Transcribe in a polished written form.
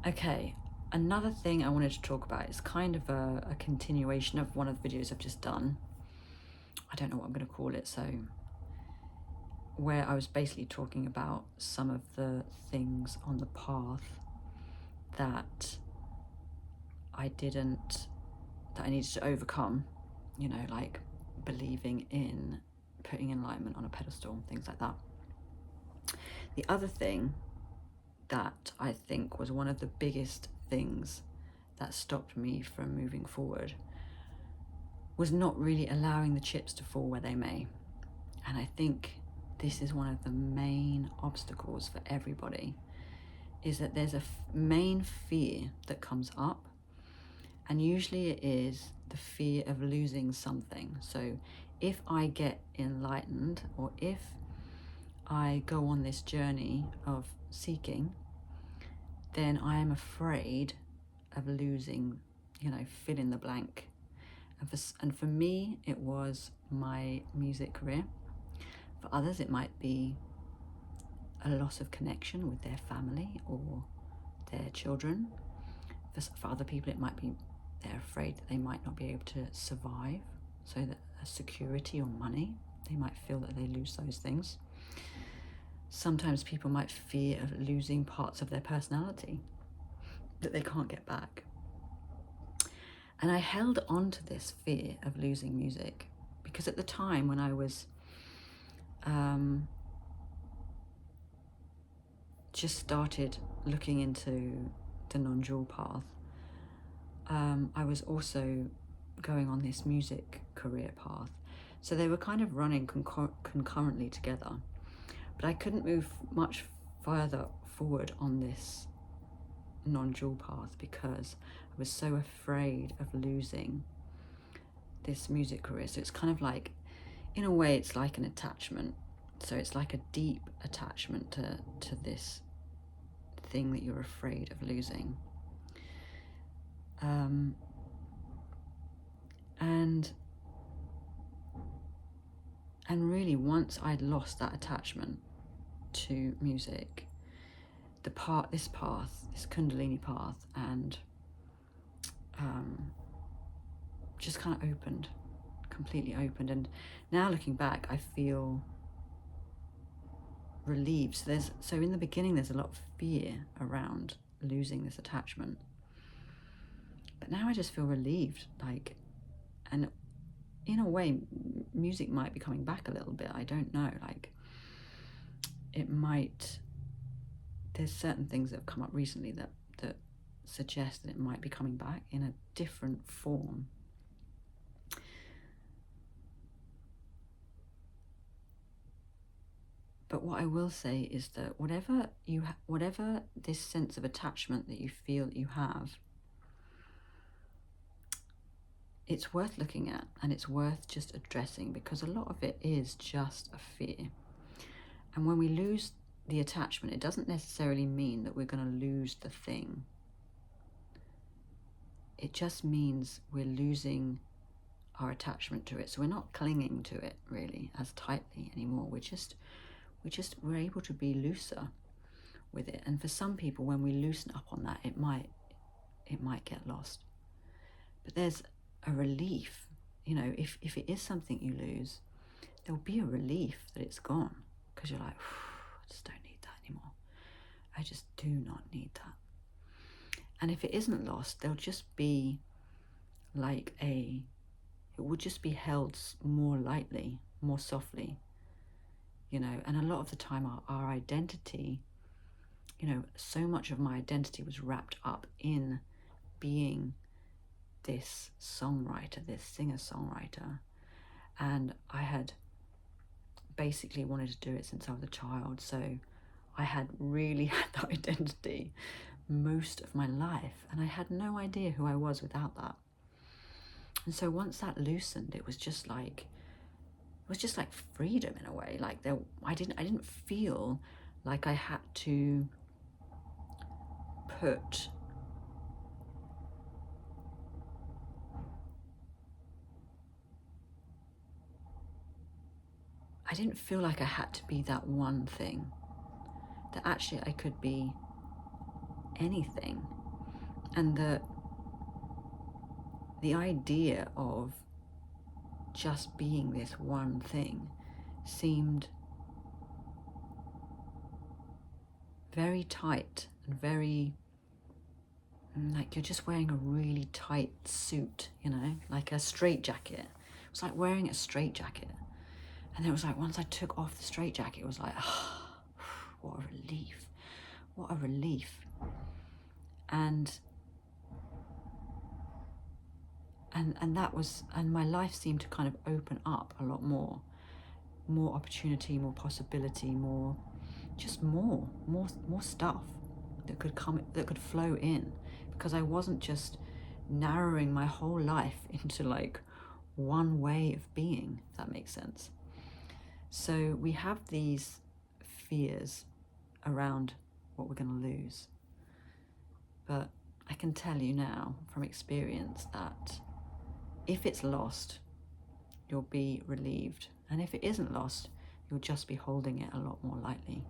Okay, another thing I wanted to talk about is kind of a continuation of one of the videos I've just done. I don't know what I'm going to call it, so where I was basically talking about some of the things on the path that I needed to overcome, you know, like believing in putting enlightenment on a pedestal, things like that. The other thing that I think was one of the biggest things that stopped me from moving forward was not really allowing the chips to fall where they may. And I think this is one of the main obstacles for everybody, is that there's a main fear that comes up, and usually it is the fear of losing something. So if I get enlightened, or if I go on this journey of seeking, then I am afraid of losing, you know, fill in the blank. And for me, it was my music career. For others, it might be a loss of connection with their family or their children. For other people, it might be they're afraid that they might not be able to survive, so that security or money, they might feel that they lose those things. Sometimes people might fear of losing parts of their personality that they can't get back. And I held on to this fear of losing music because at the time when I was just started looking into the non-dual path, I was also going on this music career path. So they were kind of running concurrently together. But I couldn't move much further forward on this non-dual path because I was so afraid of losing this music career. So it's kind of like, in a way, it's like an attachment. So it's like a deep attachment to this thing that you're afraid of losing. And really, once I'd lost that attachment to music, this Kundalini path, and just kind of completely opened. And now looking back, I feel relieved. So in the beginning, there's a lot of fear around losing this attachment, but now I just feel relieved. And in a way, music might be coming back a little bit. I don't know. It might. There's certain things that have come up recently that suggest that it might be coming back in a different form. But what I will say is that whatever this sense of attachment that you feel that you have, it's worth looking at, and it's worth just addressing, because a lot of it is just a fear. And when we lose the attachment, it doesn't necessarily mean that we're going to lose the thing. It just means we're losing our attachment to it. So we're not clinging to it really as tightly anymore. We're able to be looser with it. And for some people, when we loosen up on that, it might get lost. But there's a relief, you know, if it is something you lose, there'll be a relief that it's gone, because you're like, I just don't need that anymore. I just do not need that. And if it isn't lost, there'll just be it would just be held more lightly, more softly, you know. And a lot of the time our identity, you know, so much of my identity was wrapped up in being this songwriter, this singer-songwriter. And I had basically wanted to do it since I was a child. So I had really had that identity most of my life, and I had no idea who I was without that. And so once that loosened, it was just like freedom in a way. I didn't feel like I had to put I didn't feel like I had to be that one thing. That actually I could be anything. And the idea of just being this one thing seemed very tight and very like you're just wearing a really tight suit, you know, like a straitjacket. It was like wearing a straitjacket. And it was like once I took off the straitjacket, it was like, oh, what a relief. What a relief. And that was, and my life seemed to kind of open up a lot more opportunity, more possibility, more stuff that could come, that could flow in, because I wasn't just narrowing my whole life into like one way of being, if that makes sense. So we have these fears around what we're going to lose, but I can tell you now from experience that if it's lost, you'll be relieved. And if it isn't lost, you'll just be holding it a lot more lightly.